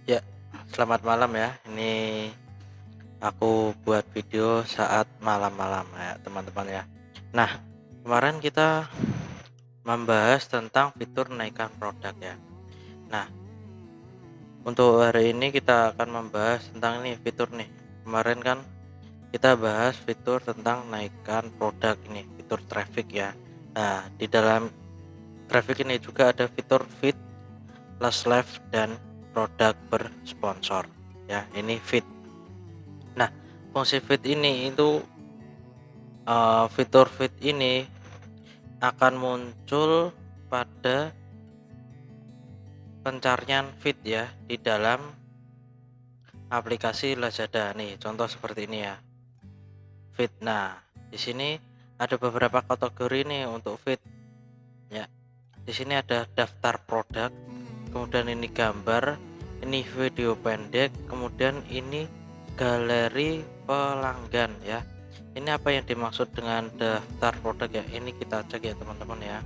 Ya, selamat malam ya. Ini aku buat video saat malam-malam ya, teman-teman ya. Nah, kemarin kita membahas tentang fitur naikkan produk ya. Nah, untuk hari ini kita akan membahas tentang ini fitur nih. Kemarin kan kita bahas fitur tentang naikkan produk ini, fitur traffic ya. Nah, di dalam traffic ini juga ada fitur feed, last live dan produk bersponsor ya. Ini feed. Nah, fungsi feed ini itu fitur feed ini akan muncul pada pencarian feed ya di dalam aplikasi Lazada nih. Contoh seperti ini ya. Feed. Nah, di sini ada beberapa kategori nih untuk feed ya. Di sini ada daftar produk, kemudian ini gambar, ini video pendek, kemudian ini galeri pelanggan ya. Ini apa yang dimaksud dengan daftar produk ya? Ini kita cek ya teman-teman ya.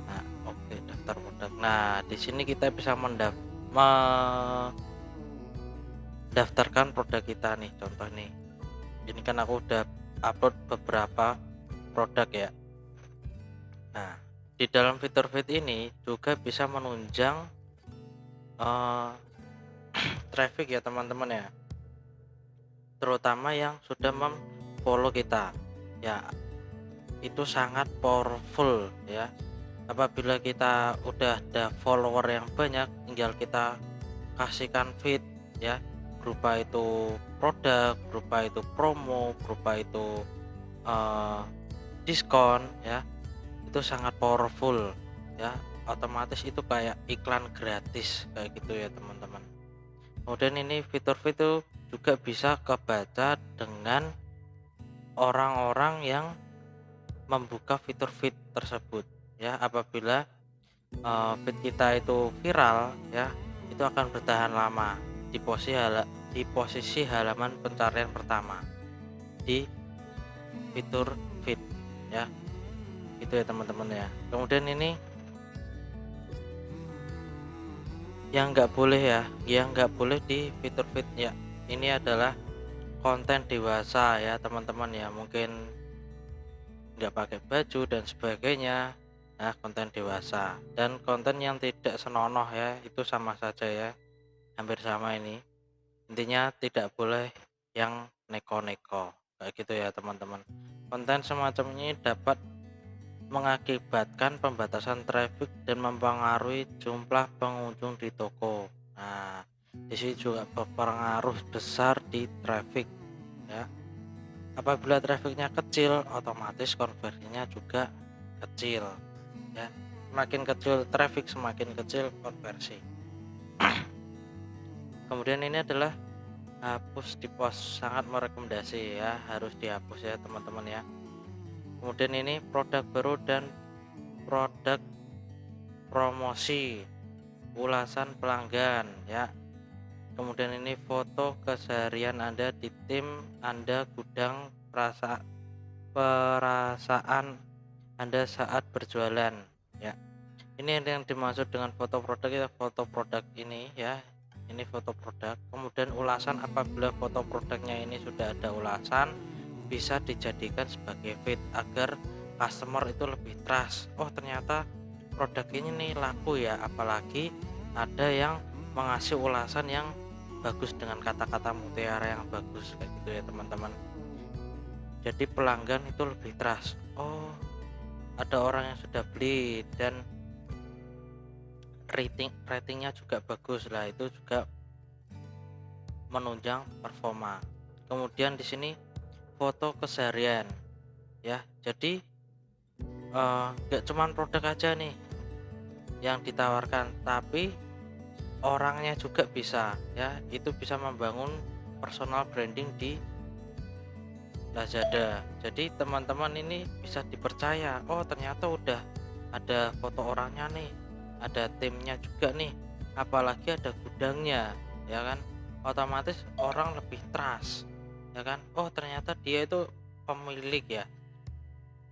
Nah, oke, daftar produk. Nah, di sini kita bisa mendaftarkan produk kita nih. Contoh nih. Ini kan aku udah upload beberapa produk ya. Nah, di dalam fitur feed ini juga bisa menunjang traffic ya teman-teman ya. Terutama yang sudah memfollow kita. Ya, itu sangat powerful ya. Apabila kita udah ada follower yang banyak, tinggal kita kasihkan feed ya, berupa itu produk, berupa itu promo, berupa itu diskon ya. Itu sangat powerful ya. Otomatis itu kayak iklan gratis kayak gitu ya teman-teman. Kemudian ini fitur-fitur juga bisa kebaca dengan orang-orang yang membuka fitur feed tersebut ya. Apabila feed kita itu viral ya, itu akan bertahan lama di posisi halaman pencarian pertama di fitur feed ya. Itu ya teman-teman ya. Kemudian ini yang nggak boleh ya, yang nggak boleh di fitur feed ya, ini adalah konten dewasa ya teman-teman ya. Mungkin nggak pakai baju dan sebagainya. Nah, konten dewasa dan konten yang tidak senonoh ya, itu sama saja ya, hampir sama ini. Intinya tidak boleh yang neko-neko kayak gitu ya teman-teman. Konten semacam ini dapat mengakibatkan pembatasan traffic dan mempengaruhi jumlah pengunjung di toko. Nah, di sini juga berpengaruh besar di traffic ya. Apabila trafficnya kecil, otomatis konversinya juga kecil ya. Semakin kecil traffic, semakin kecil konversi. Kemudian ini adalah hapus di post, sangat merekomendasi ya, harus dihapus ya teman-teman ya. Kemudian ini produk baru dan produk promosi, ulasan pelanggan ya. Kemudian ini foto keseharian Anda di tim Anda, gudang perasaan Anda saat berjualan ya. Ini yang dimaksud dengan foto produk ya, foto produk ini ya. Ini foto produk. Kemudian ulasan, apabila foto produknya ini sudah ada ulasan, bisa dijadikan sebagai feed agar customer itu lebih trust. Oh, ternyata produk ini nih laku ya, apalagi ada yang mengasih ulasan yang bagus dengan kata-kata mutiara yang bagus kayak gitu ya teman-teman. Jadi pelanggan itu lebih trust. Oh, ada orang yang sudah beli dan ratingnya juga bagus lah, itu juga menunjang performa. Kemudian di sini foto keseharian ya. Jadi nggak cuman produk aja nih yang ditawarkan, tapi orangnya juga bisa ya. Itu bisa membangun personal branding di Lazada. Jadi teman-teman ini bisa dipercaya. Oh, ternyata udah ada foto orangnya nih, ada timnya juga nih, apalagi ada gudangnya ya kan. Otomatis orang lebih trust ya kan. Oh, ternyata dia itu pemilik ya,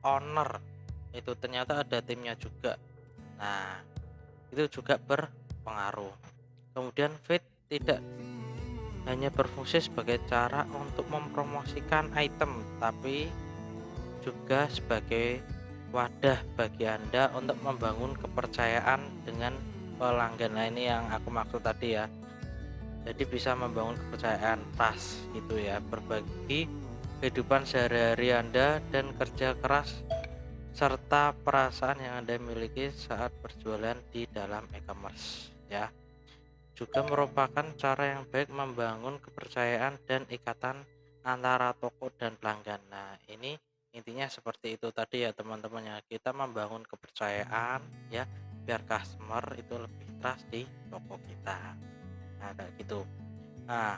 owner, itu ternyata ada timnya juga. Nah, itu juga berpengaruh. Kemudian feed tidak hanya berfungsi sebagai cara untuk mempromosikan item, tapi juga sebagai wadah bagi Anda untuk membangun kepercayaan dengan pelanggan. Nah, ini yang aku maksud tadi ya. Jadi bisa membangun kepercayaan, trust gitu ya, berbagi kehidupan sehari-hari Anda dan kerja keras serta perasaan yang Anda miliki saat berjualan di dalam e-commerce ya. Juga merupakan cara yang baik membangun kepercayaan dan ikatan antara toko dan pelanggan. Nah, ini intinya seperti itu tadi ya teman-teman ya. Kita membangun kepercayaan ya, biar customer itu lebih trust di toko kita. Nah, kayak gitu. Nah,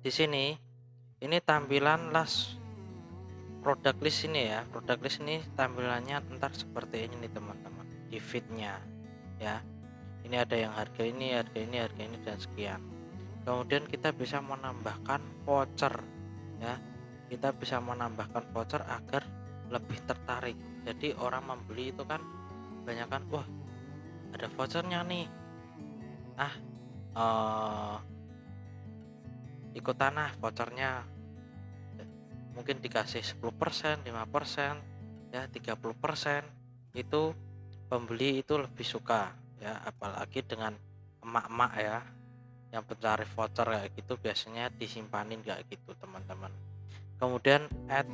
di sini ini tampilan produk list ini ya. Produk list ini tampilannya ntar seperti ini nih teman-teman. Di feednya ya. Ini ada yang harga ini, harga ini, harga ini dan sekian. Kemudian kita bisa menambahkan voucher ya. Kita bisa menambahkan voucher agar lebih tertarik. Jadi orang membeli itu kan banyak kan, wah ada vouchernya nih. Ikutan vouchernya. Mungkin dikasih 10%, 5%, ya 30%. Itu pembeli itu lebih suka ya, apalagi dengan emak-emak ya yang pencari voucher kayak gitu biasanya disimpanin kayak gitu teman-teman. Kemudian add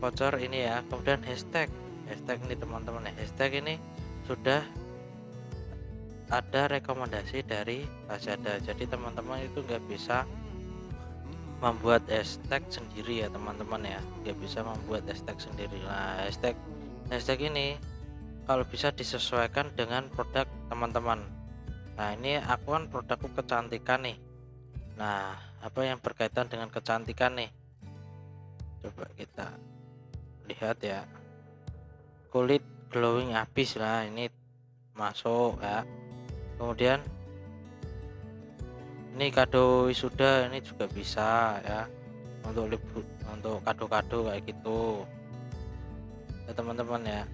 voucher ini ya, kemudian hashtag ini teman-teman ya, hashtag ini sudah ada rekomendasi dari Lazada, jadi teman-teman itu nggak bisa membuat hashtag sendiri ya teman-teman ya, nggak bisa membuat hashtag sendiri. Nah, hashtag ini kalau bisa disesuaikan dengan produk teman-teman. Nah, ini aku kan produkku kecantikan nih. Nah, apa yang berkaitan dengan kecantikan nih? Coba kita lihat ya. Kulit glowing habis lah, ini masuk ya. Kemudian ini kado wisuda, ini juga bisa ya. Untuk kado-kado kayak gitu. Ya teman-teman ya.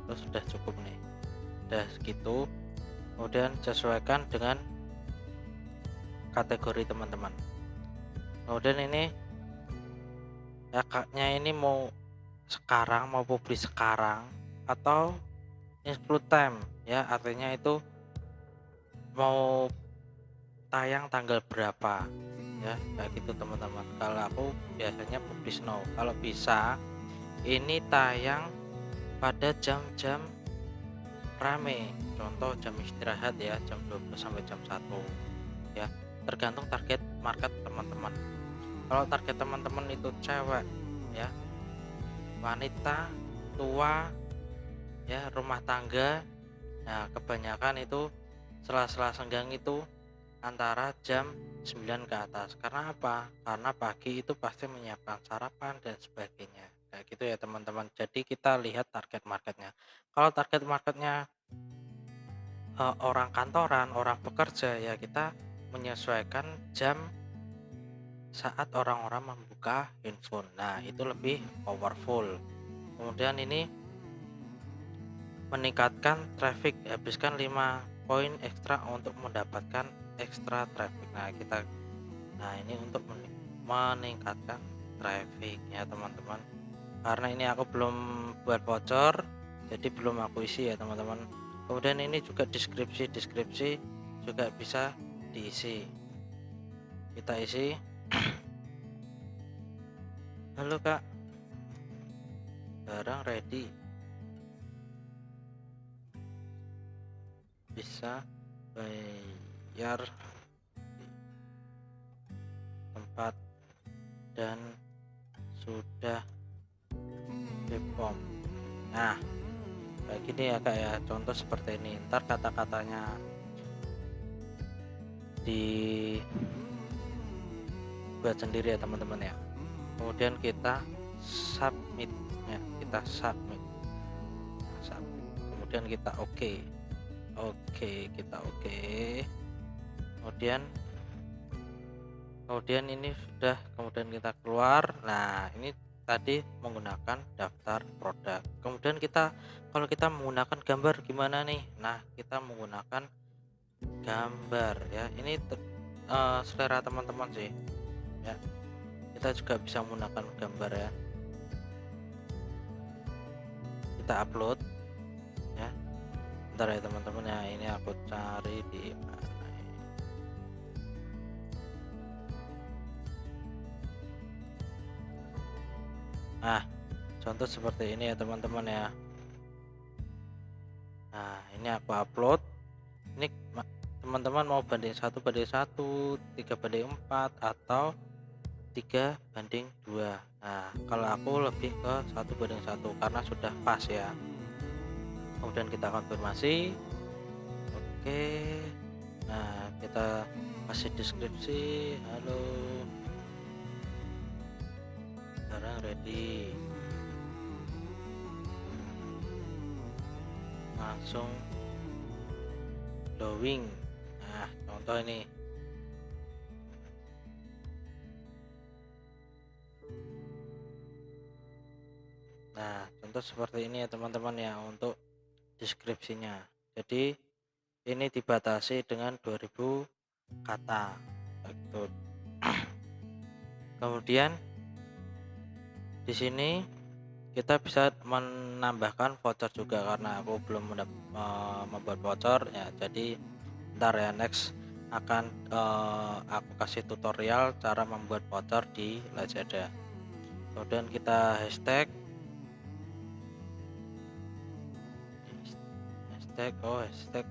Terus sudah cukup nih. Udah segitu. Kemudian sesuaikan dengan kategori teman-teman. Kemudian ini ya, kaknya ini mau sekarang, mau publis sekarang atau in time ya, artinya itu mau tayang tanggal berapa ya, kayak gitu teman-teman. Kalau aku biasanya publish now, kalau bisa ini tayang pada jam-jam rame, contoh jam istirahat ya, jam 12 sampai jam 1 ya, tergantung target market teman-teman. Kalau target teman-teman itu cewek ya, wanita, tua ya, rumah tangga, nah kebanyakan itu sela-sela senggang itu antara jam 9 ke atas. Karena apa? Karena pagi itu pasti menyiapkan sarapan dan sebagainya kayak gitu ya teman-teman. Jadi kita lihat target marketnya. Kalau target marketnya orang kantoran, orang bekerja ya, kita menyesuaikan jam saat orang-orang membuka handphone. Nah, itu lebih powerful. Kemudian ini meningkatkan traffic, habiskan 5 poin ekstra untuk mendapatkan ekstra traffic. Nah ini untuk meningkatkan traffic ya teman-teman. Karena ini aku belum buat voucher, jadi belum aku isi ya teman-teman. Kemudian ini juga deskripsi juga bisa diisi. Kita isi. Halo kak, barang ready, bisa bayar tempat dan sudah BPOM. Nah kayak gini ya kak ya, contoh seperti ini. Ntar kata-katanya dibuat sendiri ya teman-teman ya. Kemudian kita submit ya, kemudian kita oke, kemudian ini sudah, kemudian kita keluar. Nah ini tadi menggunakan daftar produk. Kemudian kalau kita menggunakan gambar gimana nih? Nah, kita menggunakan gambar ya. Ini selera teman-teman sih ya. Kita juga bisa menggunakan gambar ya. Kita upload ya. Bentar ya teman-teman ya, ini aku cari di mana ini. Nah, contoh seperti ini ya teman-teman ya. Nah, ini aku upload. Ini teman-teman mau banding 1:1, 3:4, atau 3:2. Nah, kalau aku lebih ke 1:1 karena sudah pas ya. Kemudian kita konfirmasi. Oke. Nah, kita kasih deskripsi. Halo, sekarang ready. Langsung drawing. Nah, contoh ini. Nah, contoh seperti ini ya teman-teman ya untuk deskripsinya. Jadi ini dibatasi dengan 2000 kata. Gitu. Kemudian di sini kita bisa menambahkan voucher juga karena aku belum membuat voucher ya. Jadi ntar ya next akan aku kasih tutorial cara membuat voucher di Lazada. Kemudian kita hashtag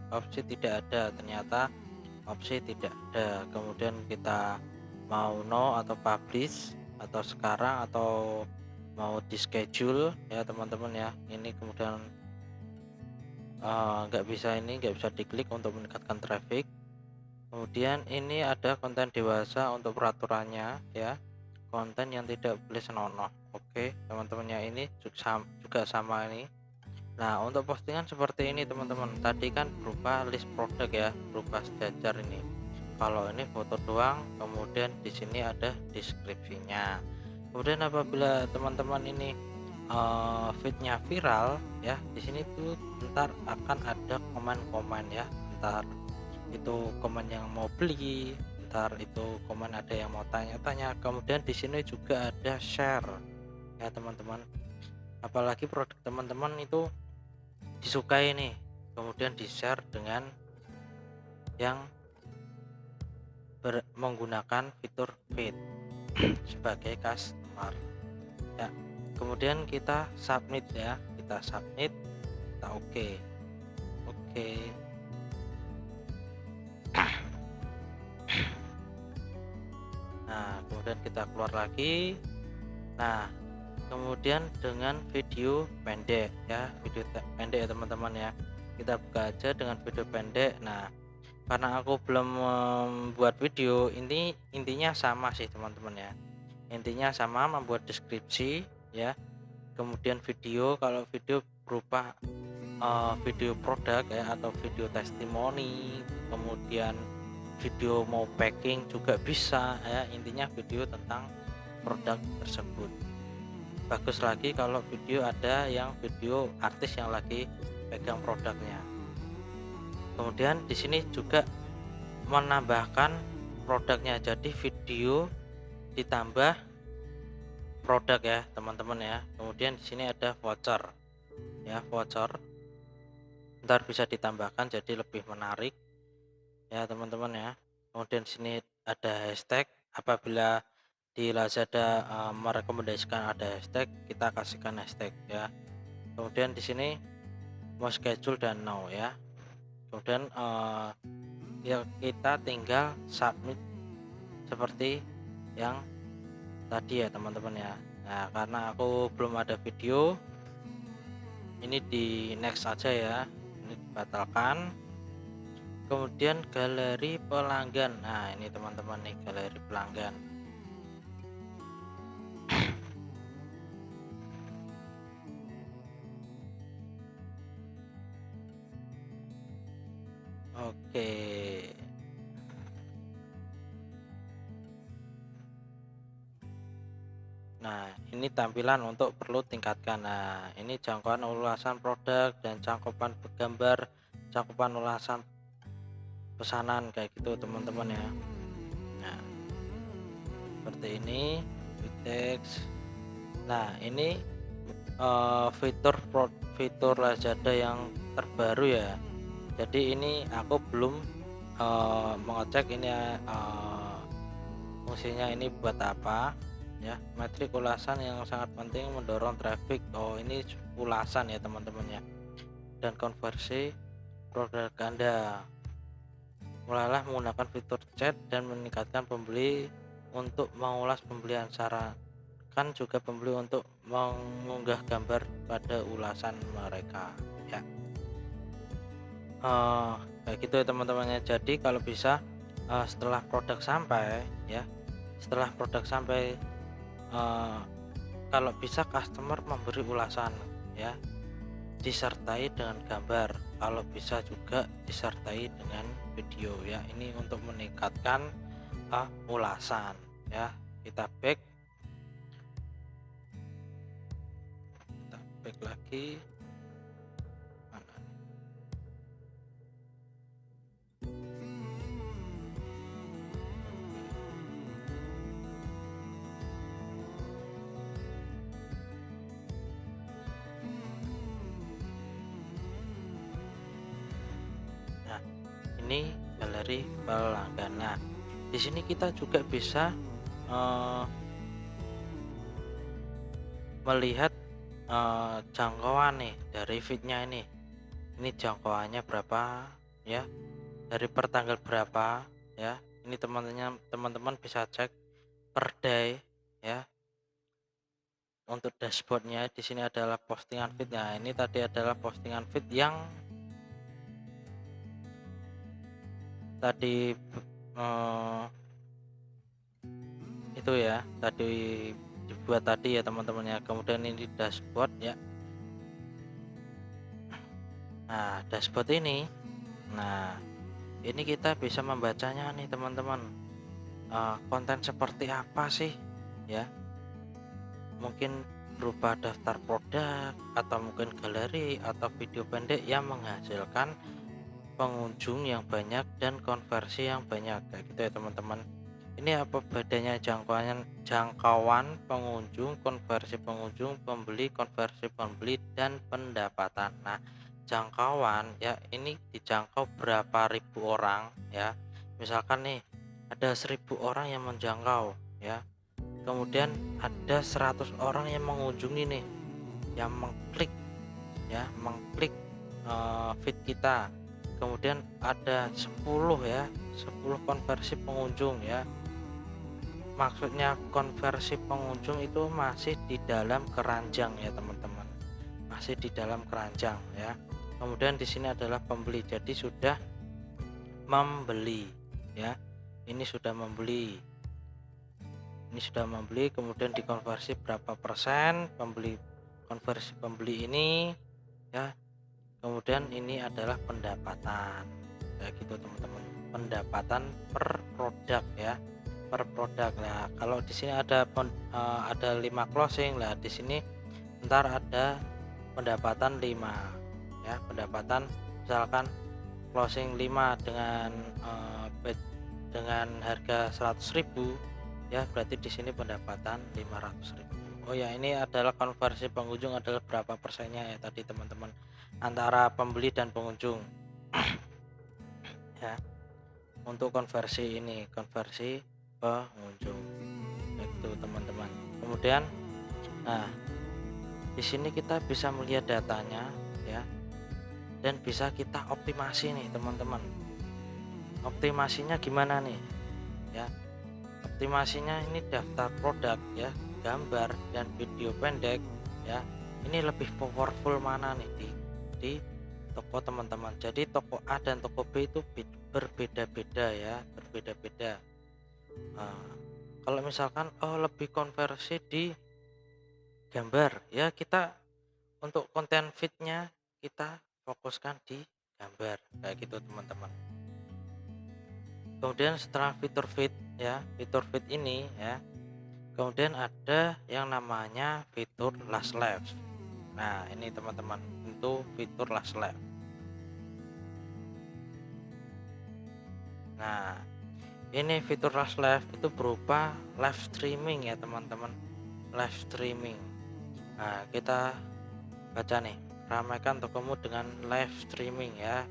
opsi tidak ada, ternyata opsi tidak ada. Kemudian kita mau no atau publish atau sekarang atau mau di schedule ya teman-teman ya. Ini kemudian nggak bisa diklik untuk meningkatkan traffic. Kemudian ini ada konten dewasa untuk peraturannya ya, konten yang tidak boleh senonoh. Oke teman-teman ya, ini juga sama ini. Nah, untuk postingan seperti ini teman-teman, tadi kan berupa list produk ya, berupa sejajar ini. Kalau ini foto doang, kemudian di sini ada deskripsinya. Kemudian apabila teman-teman ini feednya viral ya, di sini tuh ntar akan ada komen-komen ya, ntar itu komen yang mau beli, ntar itu komen ada yang mau tanya-tanya. Kemudian di sini juga ada share ya teman-teman. Apalagi produk teman-teman itu disukai nih, kemudian di share dengan yang menggunakan fitur feed sebagai customer ya. Kemudian kita submit ya, kita oke. Nah, kemudian kita keluar lagi. Nah, kemudian dengan video pendek ya, video pendek ya teman-teman ya. Kita buka aja dengan video pendek. Nah, karena aku belum membuat video, intinya sama sih teman-teman ya. Intinya sama, membuat deskripsi ya. Kemudian video, kalau video berupa video produk ya atau video testimoni, kemudian video mau packing juga bisa ya. Intinya video tentang produk tersebut. Bagus lagi kalau video ada yang video artis yang lagi pegang produknya. Kemudian di sini juga menambahkan produknya, jadi video ditambah produk ya teman-teman ya. Kemudian di sini ada voucher ya, voucher ntar bisa ditambahkan jadi lebih menarik ya teman-teman ya. Kemudian di sini ada hashtag, apabila di Lazada merekomendasikan ada hashtag, kita kasihkan hashtag ya. Kemudian di sini mau schedule dan no ya. Kemudian ya kita tinggal submit seperti yang tadi ya teman-teman ya. Nah, karena aku belum ada video, ini di next aja ya, ini dibatalkan. Kemudian galeri pelanggan. Nah, ini teman-teman nih, galeri pelanggan. Oke. Nah, ini tampilan untuk perlu tingkatkan. Nah, ini jangkauan ulasan produk dan cakupan gambar, cakupan ulasan pesanan kayak gitu teman-teman ya. Nah, seperti ini text. Nah, ini fitur Lazada yang terbaru ya. Jadi ini aku belum mengecek ini fungsinya ini buat apa ya. Metrik ulasan yang sangat penting mendorong traffic. Oh, ini ulasan ya teman-teman ya. Dan konversi produk Anda. Mulailah menggunakan fitur chat dan meningkatkan pembeli untuk mengulas pembelian. Sarankan juga pembeli untuk mengunggah gambar pada ulasan mereka ya. Kayak gitu ya teman-temannya. Jadi kalau bisa setelah produk sampai ya, setelah produk sampai eh, kalau bisa customer memberi ulasan ya, disertai dengan gambar, kalau bisa juga disertai dengan video ya. Ini untuk meningkatkan ulasan ya. Kita back lagi. Mana? Nah, ini galeri pelanggan. Nah, di sini kita juga bisa melihat jangkauan nih dari feednya ini jangkauannya berapa ya, dari pertanggal berapa ya. Ini teman-teman bisa cek per day ya. Untuk dashboardnya di sini adalah postingan feed. Nah, ini tadi adalah postingan feed yang tadi itu ya, tadi dibuat tadi ya teman-teman ya. Kemudian ini dashboard ya. Nah, dashboard ini, nah ini kita bisa membacanya nih teman-teman. Konten seperti apa sih ya, mungkin berupa daftar produk atau mungkin galeri atau video pendek yang menghasilkan pengunjung yang banyak dan konversi yang banyak kayak gitu ya teman-teman. Ini apa bedanya jangkauan pengunjung, konversi pengunjung, pembeli, konversi pembeli, dan pendapatan. Nah, jangkauan ya, ini dijangkau berapa ribu orang ya. Misalkan nih ada 1000 orang yang menjangkau ya, kemudian ada 100 orang yang mengunjungi nih, yang mengklik ya, feed kita. Kemudian ada 10 ya, 10 konversi pengunjung ya. Maksudnya konversi pengunjung itu masih di dalam keranjang ya teman-teman, masih di dalam keranjang ya. Kemudian di sini adalah pembeli, jadi sudah membeli ya. Ini sudah membeli, kemudian dikonversi berapa persen pembeli, konversi pembeli ini ya. Kemudian ini adalah pendapatan kayak gitu teman-teman, pendapatan per produk ya, per produk. Nah, kalau di sini ada 5 closing lah, di sini ntar ada pendapatan 5 ya, pendapatan misalkan closing 5 dengan harga 100.000 ya, berarti di sini pendapatan 500.000. Oh ya, ini adalah konversi pengunjung adalah berapa persennya ya tadi teman-teman, antara pembeli dan pengunjung ya. Untuk konversi ini, konversi pengunjung itu teman-teman. Kemudian nah, di sini kita bisa melihat datanya ya, dan bisa kita optimasi nih teman-teman. Optimasinya gimana nih ya? Optimasinya ini daftar produk ya, gambar dan video pendek ya. Ini lebih powerful mana nih di toko teman-teman. Jadi toko A dan toko B itu berbeda-beda ya, berbeda-beda. Kalau misalkan lebih konversi di gambar ya, kita untuk konten feednya kita fokuskan di gambar kayak gitu teman-teman. Kemudian setelah fitur feed ya, fitur feed ini ya, Kemudian ada yang namanya fitur last left. Nah, ini teman-teman, itu fitur last left. Nah, ini fitur last left itu berupa live streaming ya teman-teman, live streaming. Nah, kita baca nih, ramaikan tokomu dengan live streaming ya,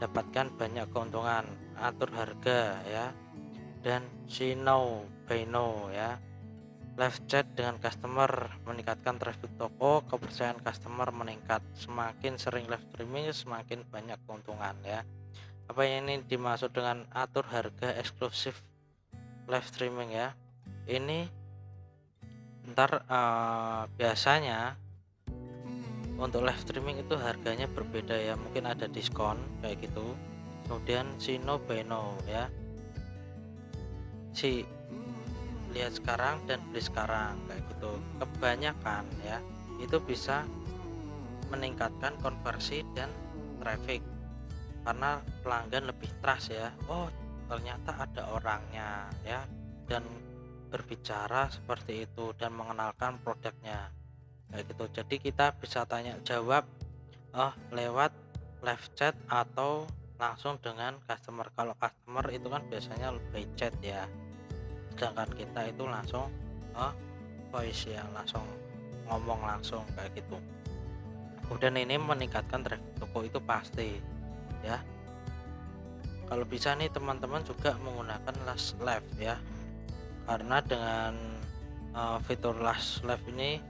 dapatkan banyak keuntungan, atur harga ya, dan see now buy now ya. Live chat dengan customer meningkatkan traffic toko, kepercayaan customer meningkat. Semakin sering live streaming semakin banyak keuntungan ya. Apa yang ini dimaksud dengan atur harga eksklusif live streaming ya? Ini ntar biasanya untuk live streaming itu harganya berbeda ya, mungkin ada diskon kayak gitu. Kemudian see now buy now ya, si lihat sekarang dan beli sekarang kayak gitu. Kebanyakan ya itu bisa meningkatkan konversi dan traffic karena pelanggan lebih trust ya, oh ternyata ada orangnya ya, dan berbicara seperti itu dan mengenalkan produknya kayak gitu. Jadi kita bisa tanya jawab lewat live chat atau langsung dengan customer. Kalau customer itu kan biasanya by chat ya, sedangkan kita itu langsung voice ya, langsung ngomong langsung kayak gitu. Kemudian ini meningkatkan traffic toko itu pasti ya. Kalau bisa nih teman-teman juga menggunakan last live ya, karena dengan fitur last live ini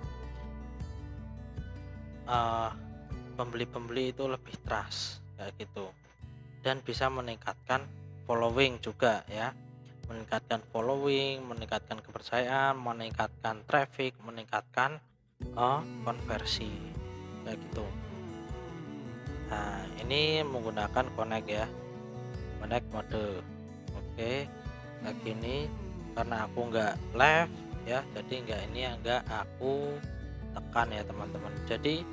pembeli-pembeli itu lebih trust kayak gitu, dan bisa meningkatkan following juga ya, meningkatkan following, meningkatkan kepercayaan, meningkatkan traffic, meningkatkan konversi kayak gitu. Nah, ini menggunakan connect ya, connect mode. Oke, kayak gini karena aku nggak live ya, jadi nggak aku tekan ya teman-teman. Jadi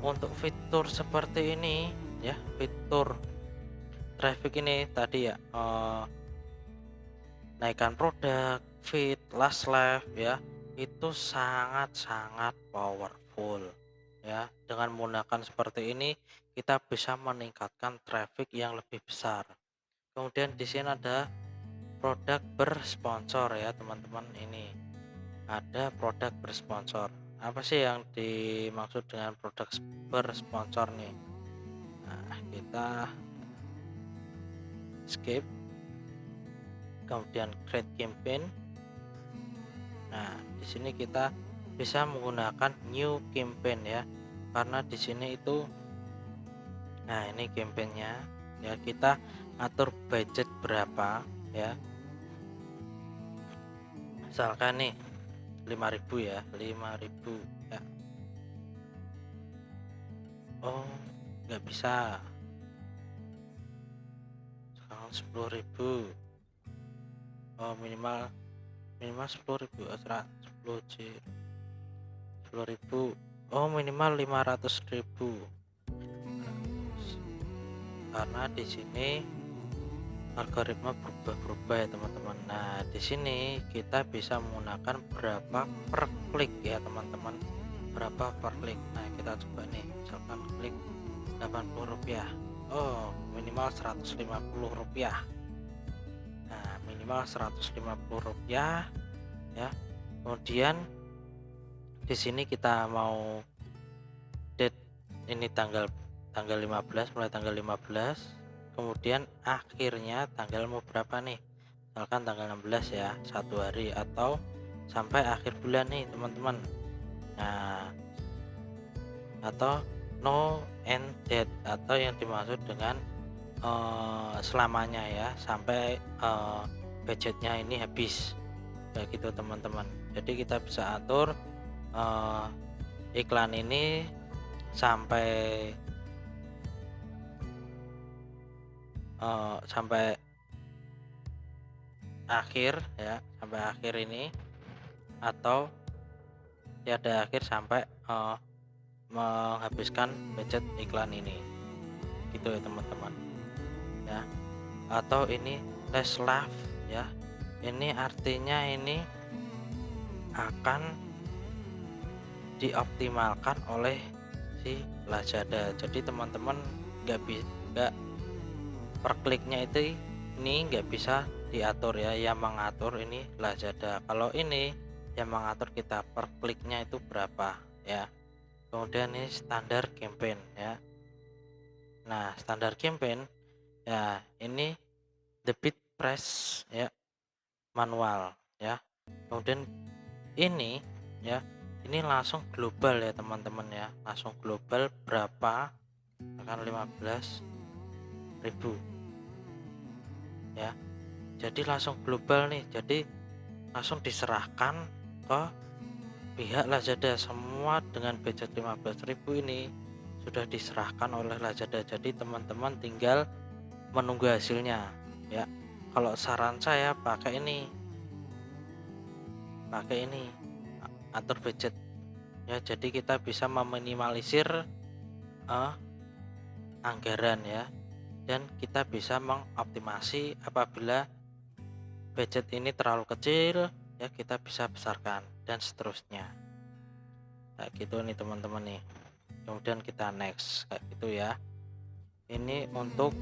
untuk fitur seperti ini ya, fitur traffic ini tadi ya, naikkan produk, feed, last live ya, itu sangat-sangat powerful ya. Dengan menggunakan seperti ini kita bisa meningkatkan traffic yang lebih besar. Kemudian di sini ada produk bersponsor ya teman-teman. Ini ada produk bersponsor. Apa sih yang dimaksud dengan produk bersponsor nih? Nah, kita skip, kemudian create campaign. Nah, di sini kita bisa menggunakan new campaign ya, karena di sini itu, nah ini campaignnya ya, kita atur budget berapa ya, misalkan nih 5.000 ya, 5.000 ya. Oh nggak bisa, sekarang 10.000. Oh minimal 10.000, 10.000. Oh minimal 500.000, karena di sini algoritma berubah-berubah ya teman-teman. Nah di sini kita bisa menggunakan berapa per klik ya teman-teman, berapa per klik. Nah kita coba nih, misalkan klik 80 rupiah, oh minimal 150 rupiah. Nah minimal 150 rupiah ya. Kemudian di sini kita mau date, ini tanggal 15, mulai tanggal 15, kemudian akhirnya tanggal mau berapa nih, misalkan tanggal 16 ya, 1 hari atau sampai akhir bulan nih teman-teman. Nah atau no end date, atau yang dimaksud dengan selamanya ya, sampai budgetnya ini habis kayak gitu teman-teman. Jadi kita bisa atur iklan ini sampai akhir ya, sampai akhir ini, atau tiada akhir sampai menghabiskan budget iklan ini gitu ya teman-teman ya. Atau ini last live ya, Ini artinya ini akan dioptimalkan oleh si Lazada. Jadi teman-teman nggak per kliknya itu ini nggak bisa diatur ya, yang mengatur ini Lazada. Kalau ini yang mengatur kita per kliknya itu berapa ya. Kemudian ini standar campaign ya. Nah, standar campaign ya ini debit price ya, manual ya. Kemudian ini ya, ini langsung global ya teman-teman ya, langsung global berapa akan 15.000 ya. Jadi langsung global nih, jadi langsung diserahkan ke pihak Lazada. Semua dengan budget 15.000 ini sudah diserahkan oleh Lazada, jadi teman-teman tinggal menunggu hasilnya ya. Kalau saran saya pakai ini atur budget ya, jadi kita bisa meminimalisir anggaran ya, dan kita bisa mengoptimasi apabila budget ini terlalu kecil ya, kita bisa besarkan dan seterusnya kayak gitu nih teman-teman nih. Kemudian kita next kayak gitu ya. Ini untuk